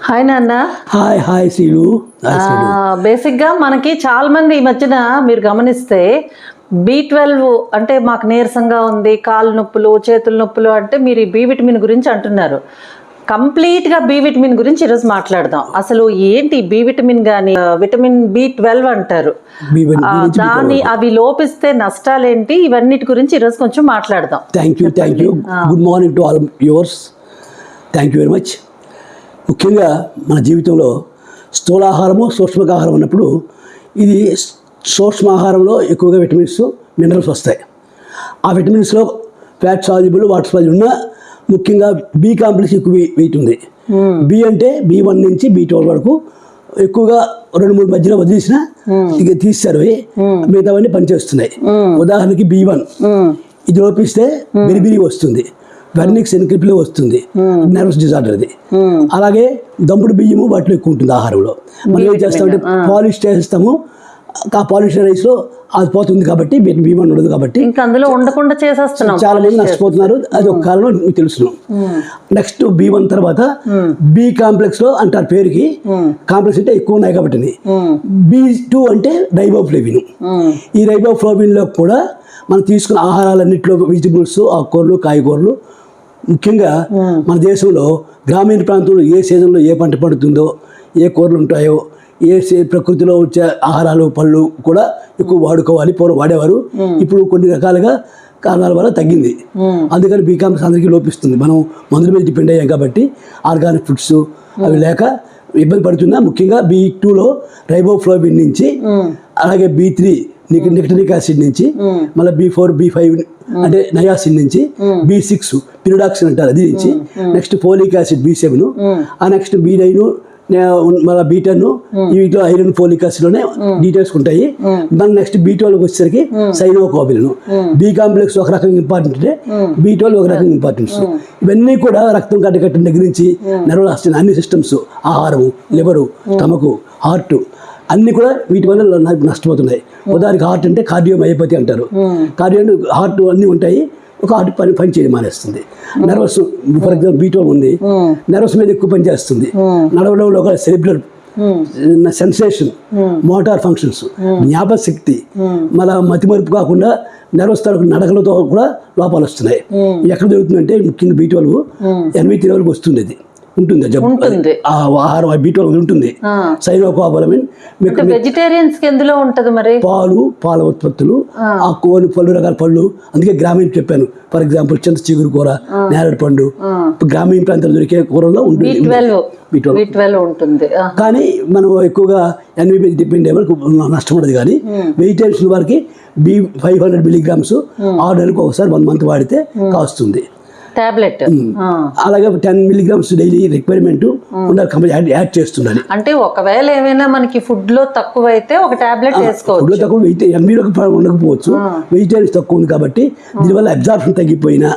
Hi నాన్న. Hi శ్రీలు. బేసిక్గా మనకి చాలా మంది ఈ మధ్యన మీరు గమనిస్తే B12 అంటే మాకు నీరసంగా ఉంది, కాళ్ళు నొప్పులు, చేతుల నొప్పులు అంటే మీరు ఈ బి విటమిన్ గురించి అంటున్నారు. కంప్లీట్గా బి విటమిన్ గురించి ఈరోజు మాట్లాడదాం. అసలు ఏంటి బి విటమిన్ కానీ విటమిన్ B12 అంటారు, దాన్ని అవి లోపిస్తే నష్టాలేంటి, ఇవన్నిటి గురించి ఈరోజు కొంచెం మాట్లాడదాం. Thank you. Good morning to all yours. Thank you very much. ముఖ్యంగా మన జీవితంలో స్థూలాహారము సూక్ష్మకాహారం ఉన్నప్పుడు ఇది సూక్ష్మాహారంలో ఎక్కువగా విటమిన్స్ మినరల్స్ వస్తాయి. ఆ విటమిన్స్లో ఫ్యాట్ సాల్యుబుల్, వాటర్ సాల్యుబుల్ ఉన్న ముఖ్యంగా బి కాంప్లెక్స్ ఎక్కువ వెయిట్ ఉంది. బి అంటే B1 నుంచి B12 వరకు ఎక్కువగా 2-3 మధ్యలో వదిలేసిన ఇక తీస్తారు, మిగతావన్నీ పనిచేస్తున్నాయి. ఉదాహరణకి B1 ఇది లోపిస్తే బెరిబిరి వస్తుంది, వెర్నిక్స్ ఎన్క్రిప్లో వస్తుంది, నర్వస్ డిజార్డర్ అది. అలాగే దంపుడు బియ్యము వాటిలో ఎక్కువ ఉంటుంది ఆహారంలో. మనం ఏం చేస్తామంటే పాలిష్ చేస్తాము, ఆ పాలిష్ రైస్లో అది పోతుంది కాబట్టి B1 ఉండదు కాబట్టి ఇంకా అందులో ఉండకుండా చేసేస్తున్నాం. చాలా మంది నష్టపోతున్నారు, అది ఒక కారణం మీకు తెలుసు. నెక్స్ట్ B1 తర్వాత బి కాంప్లెక్స్ లో అంటారు, పేరుకి కాంప్లెక్స్ అంటే ఎక్కువ ఉన్నాయి కాబట్టి. B2 అంటే రైబోఫ్లేవిన్. ఈ రైబోఫ్లేవిన్ లో కూడా మనం తీసుకున్న ఆహారాలన్నింటిలో వెజిటబుల్స్, ఆకుకూరలు, కాయగూరలు, ముఖ్యంగా మన దేశంలో గ్రామీణ ప్రాంతంలో ఏ సీజన్లో ఏ పంట పండుతుందో, ఏ కూరలు ఉంటాయో, ఏ ప్రకృతిలో వచ్చే ఆహారాలు పళ్ళు కూడా ఎక్కువ వాడుకోవాలి. పూర్వం వాడేవారు, ఇప్పుడు కొన్ని రకాలుగా కారణాల వల్ల తగ్గింది. అందుకని బి కాంప్లెక్స్ అందరికీ లోపిస్తుంది. మనం మందుల మీద డిపెండ్ అయ్యాం కాబట్టి ఆర్గానిక్ ఫుడ్స్ అవి లేక ఇబ్బంది పడుతున్నా. ముఖ్యంగా B2లో రైబోఫ్లోవిన్ నుంచి, అలాగే B3 నికోటినిక్ యాసిడ్ నుంచి, మళ్ళీ B4 B5 అంటే నయాసిన్ నుంచి, B6 పిరిడాక్సిన్ అంటారు అది నుంచి, నెక్స్ట్ ఫోలిక్ యాసిడ్ B7, ఆ నెక్స్ట్ B9 మళ్ళీ B10, వీటిలో ఐరన్ ఫోలిక్ యాసిడ్లోనే డీటెయిల్స్ ఉంటాయి. దాని నెక్స్ట్ B12 వచ్చేసరికి సైనోకోబిలిన్. బి కాంప్లెక్స్ ఒక రకంగా ఇంపార్టెంట్ అంటే B12 ఒక రకంగా ఇంపార్టెన్స్. ఇవన్నీ కూడా రక్తం కట్టకట్టిన దగ్గర నుంచి నెర్వల్ సిస్టమ్, అన్ని సిస్టమ్స్, ఆహారము, లివరు, స్టమకు, హార్ట్ అన్నీ కూడా వీటి వల్ల నష్టపోతున్నాయి. ఉదాహరణకి హార్ట్ అంటే కార్డియోమయోపతి అంటారు. కార్డియో హార్ట్ అన్నీ ఉంటాయి, ఒక హార్ట్ పని చేయడం మానేస్తుంది. నర్వస్ ఫర్ ఎగ్జాంపుల్ B12 ఉంది, నర్వస్ మీద ఎక్కువ పని చేస్తుంది. నడవడంలో ఒక సెరిబ్రల్ సెన్సేషన్, మోటార్ ఫంక్షన్స్, జ్ఞాపక శక్తి, మళ్ళీ మతిమరుపు కాకుండా నర్వస్ తరపు నడకలతో కూడా లోపాలు వస్తున్నాయి. ఎక్కడ జరుగుతుందంటే ముఖ్యంగా B12 80 లెవెల్కి వస్తుంది, అది ఉంటుంది ఆహారం B12 ఉంటుంది. సైనోకోబిలిన్ వెజిటేరియన్స్ ఎందులో ఉంటుంది మరి పాల ఉత్పత్తులు, ఆకుకూరలు, పళ్ళు, రకాల పళ్ళు. అందుకే గ్రామీణ చెప్పాను. ఫర్ ఎగ్జాంపుల్ చింత చిగురు కూర, నేరేడు పండు, గ్రామీణ ప్రాంతాల్లో దొరికే కూరల్లో ఉంటుంది B12 ఉంటుంది. కానీ మనం ఎక్కువగా NVP డిపెండ్ అయ్యే నష్టం ఉండదు. కానీ వెజిటేరియన్స్ వారికి B500 mg 6 నెలలకు ఒకసారి 1 month వాడితే కాస్తుంది టాబ్లెట్. అలాగే 10 mg డైలీ రిక్వైర్మెంట్ ఉండాలి, యాడ్ చేస్తుండాలి. అంటే ఒకవేళ ఏమైనా మనకి ఫుడ్ లో తక్కువ అయితే ఒక టాబ్లెట్ వేసుకోవచ్చు. ఫుడ్ లో తక్కువ ఉండకపోవచ్చు, వెజిటేరియన్స్ తక్కువ ఉంది కాబట్టి దీనివల్ల అబ్జార్ప్షన్ తగ్గిపోయినా.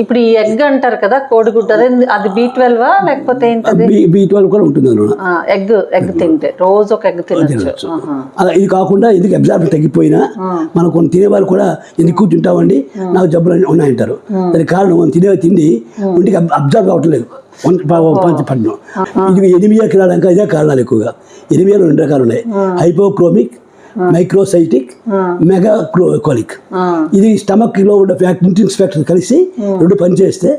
ఇప్పుడు ఈ ఎగ్ అంటారు కదా, కోడిగుడ్డు, అది B12 లేకపోతే ఏంటది? B12 కూడా ఉంటుంది అందులో. ఎగ్ తింటే రోజు ఒక ఎగ్ తినచ్చు. అలా ఇది కాకుండా ఎందుకు అబ్జార్ప్షన్ తగ్గిపోయినా మనం కొన్ని తినేవాళ్ళు కూడా ఎందుకు తింటామండి, నాకు జబ్బులు ఉన్నాయంటారు. దానికి కారణం మనం తిండి ఒంటికి అబ్జర్వ్ కావట్లేదు, పంచపడ్డం. ఇది ఎనిమియాకి రావడానికి ఇదే కారణాలు. ఎక్కువగా ఎనిమియాలో 2 రకాలు ఉన్నాయి, హైపోక్రోమిక్, మైక్రోసైటిక్, మెగాకోలిక్. ఇది స్టమక్ లో ఉన్న న్యూట్రియన్స్ ఫ్యాక్టర్ కలిసి 2 పనిచేస్తే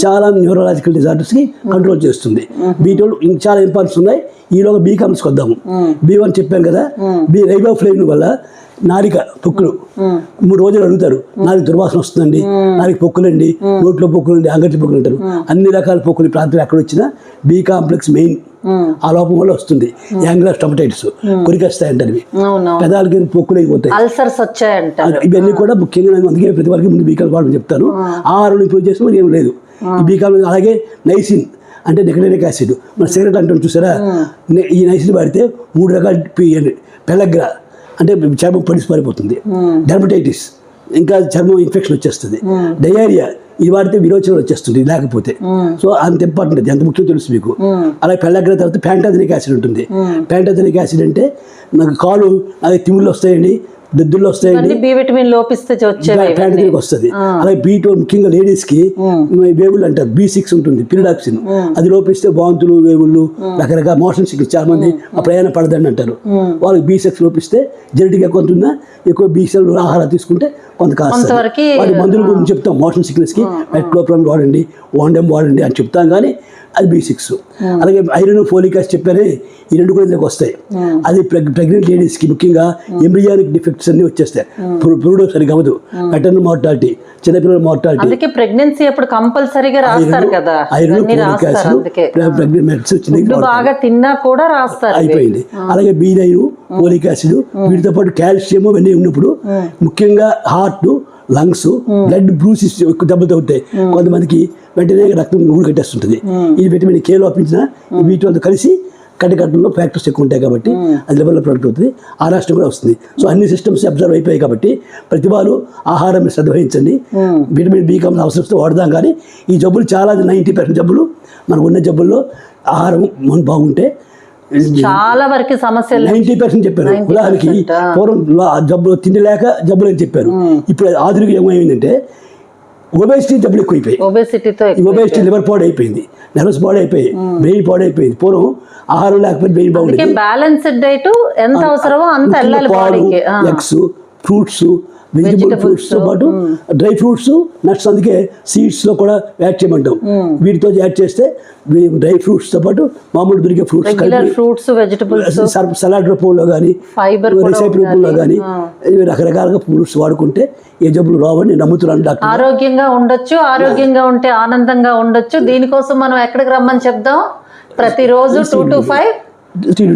చాలా న్యూరలాజికల్ డిజార్డర్స్ కి కంట్రోల్ చేస్తుంది. B12 చాలా ఇంపార్టెన్స్ ఉన్నాయి. ఈలోగా బి కాంప్లెక్స్కి వద్దాము. B1 చెప్పాను కదా, రైబోఫ్లేవిన్ వల్ల నాలిక పొక్కులు 3 రోజులు అడుగుతారు, నాలుగు దుర్వాసన వస్తుందండి, నాలుగు పొక్కులండి, నోట్లో పొక్కులండి, అంగటి పొక్కులు అంటారు. అన్ని రకాల పొక్కులు ప్రాంతం ఎక్కడ వచ్చినా బి కాంప్లెక్స్ మెయిన్ ఆ లోపం వల్ల వస్తుంది. యాంగులర్ స్టమటైటిస్, కొరికేస్తాయంటారు, పెదాలకి పొక్కులు అయిపోతాయి, అల్సర్స్ వచ్చాయంటారు. ఇవన్నీ కూడా ముఖ్యంగా అందుకే ప్రతి వారికి ముందు బీకాల్ వాడని చెప్తాను. ఆహారం ఇంప్రూవ్ చేసిన ఏం లేదు ఈ బీకాల్. అలాగే నైసిన్ అంటే నికోటినిక్ యాసిడ్, మన సిగరెట్ అంటాం చూసారా, ఈ నైసిన్ వాడితే 3 రకాల పెలగ్రా అంటే చర్మం పడిసి పారిపోతుంది, డెర్మటైటిస్ ఇంకా చర్మం ఇన్ఫెక్షన్ వచ్చేస్తుంది, డయేరియా ఇది వాడితే విరోచనం వచ్చేస్తుంది లేకపోతే. సో అంత ఇంపార్టెంట్, ఎంత ముఖ్యం తెలుసు మీకు. అలాగే పెళ్ళగ్ర తర్వాత ప్యాంటాథెనిక్ యాసిడ్ ఉంటుంది. ప్యాంటాథెనిక్ యాసిడ్ అంటే నాకు కాలు తిమ్ముళ్ళు వస్తాయండి, దద్దుల్లో వస్తాయండి, ఇవన్నీ బి విటమిన్ లోపిస్తే వచ్చేవి ప్యాంట్ దగ్గరికి వస్తుంది. అలాగే B12 ముఖ్యంగా లేడీస్ కి వేవులు అంటారు, B6 ఉంటుంది పిరిడాక్సిన్, అది లోపిస్తే వాంతులు వేవుళ్ళు రకరకాల మోషన్ సిక్నెస్, చాలా మంది ఆ ప్రయాణం పడదండి అంటారు. వాళ్ళకి B6 లోపిస్తే జెనెటిక్ కొంత ఉన్నా ఎక్కువ B7 ఆహారం తీసుకుంటే కొంత కాస్త కొంతవరకు వాటి మందుల గురించి చెప్తాం. మోషన్ సిక్నెస్ కి మెట్లోప్రామ్ వాడండి, ఓండెం వాడండి అని చెప్తాం, కానీ అది B6. అలాగే ఐరన్ ఫోలిక్ యాసిడ్ చెప్పారే, ఈ రెండు కూడా ఇందులోకి వస్తాయి. అది ప్రెగ్నెంట్ లేడీస్కి ముఖ్యంగా ఎంబ్రియానిక్ డిఫెక్ట్స్ అన్ని వచ్చేస్తాయి. పురుడు సరిగా అవ్వదు, మెటర్నల్ మార్టాలిటీ, చిన్నపిల్లల మార్టాలిటీ. అందుకే ప్రెగ్నెన్సీ అప్పుడు కంపల్సరీగా రాస్తారు కదా, ఐరన్ ఇవన్నీ ఫోలిక్ రాస్తారు. యాసిడ్ అందుకే ప్రెగ్నెంట్ మెడిసిన్ ఫుడ్ బాగా తిన్నా కూడా రాస్తారు. అయిపోయింది. అలాగే B9 ఫోలిక్ యాసిడ్, వీటితో పాటు కాల్షియం ఇవన్నీ ఉన్నప్పుడు ముఖ్యంగా హార్ట్, లంగ్స్, బ్లడ్ బ్రూసిస్ ఎక్కువ దెబ్బలు అవుతాయి. కొంతమందికి వెంటనే రక్తం ఊరు కట్టేస్తుంటుంది. ఈ విటమిన్ K లోపించిన వీటితో కలిసి కట్టకట్టడంలో ఫ్యాక్టర్స్ ఎక్కువ ఉంటాయి కాబట్టి అది లెవెల్లో ప్రొడక్ట్ అవుతుంది, ఆ రాష్ట్రం కూడా వస్తుంది. సో అన్ని సిస్టమ్స్ అబ్జర్వ్ అయిపోయాయి కాబట్టి ప్రతి వారు ఆహారం శ్రద్ధ వహించండి. విటమిన్ B కావాల్సిన అవసరం వాడదాం. కానీ ఈ జబ్బులు చాలా 90% జబ్బులు మనకు ఉన్న జబ్బుల్లో ఆహారం మనం బాగుంటే చాలా వరకు సమస్యలు 90% చెప్పారు. ఉదాహరణకి పూర్వం జబ్బులు తినలేక జబ్బులు అని చెప్పారు. ఇప్పుడు ఆధునిక ఏమైందంటే ఒబేసిటీ జబ్బులు ఎక్కువైపోయాయి. ఒబేసిటీతో ఒబేసిటీ లివర్ పాడైపోయింది, నర్వస్ పాడైపోయింది, బ్రెయిన్ పాడైపోయింది. పూర్వం ఆహారం లేకపోతే బ్రెయిన్ బాగుండేది. బ్యాలెన్స్డ్ డైట్ ఎంత అవసరమో అంత వెళ్ళాలి బాడీకి. ఎగ్స్, ఫ్రూట్స్, వెజిటబుల్ ఫ్రూట్స్తో పాటు డ్రై ఫ్రూట్స్, నట్స్, అందుకే సీడ్స్లో కూడా యాడ్ చేయమంటాం. వీటితో యాడ్ చేస్తే డ్రై ఫ్రూట్స్తో పాటు మామూలు దొరికే ఫ్రూట్స్ ఫ్రూట్స్, వెజిటబుల్స్, సలాడ్ రూపంలో కానీ ఫైబర్ రెసిపీ రూపంలో కానీ రకరకాలుగా ఫ్రూట్స్ వాడుకుంటే ఏ జబ్బులు రావని నేను నమ్ముతున్నాను డాక్టర్. ఆరోగ్యంగా ఉండొచ్చు, ఆరోగ్యంగా ఉంటే ఆనందంగా ఉండొచ్చు. దీనికోసం మనం ఎక్కడికి రమ్మని చెప్దాం? ప్రతిరోజు 2 to 5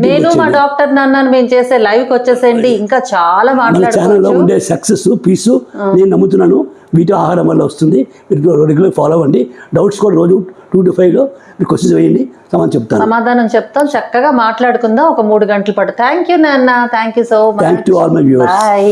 నేను మా డాక్టర్ నాన్నని మేము చేసే లైవ్కి వచ్చేసేయండి. ఇంకా చాలా ఛానల్లో మాట్లాడుకోవచ్చు. ఉండే సక్సెస్ పీసు నేను నమ్ముతున్నాను. వీటి ఆహారం వల్ల వస్తుంది. మీరు రెగ్యులర్ ఫాలో అవ్వండి. డౌట్స్ కూడా రోజు 2 to 5లో మీరు క్వశ్చన్స్ వేయండి, సమాధానం చెప్తాం. చక్కగా మాట్లాడుకుందాం ఒక 3 గంటల పాటు. థ్యాంక్ యూ నాన్న, thank you so much. Thank to all my viewers. Bye.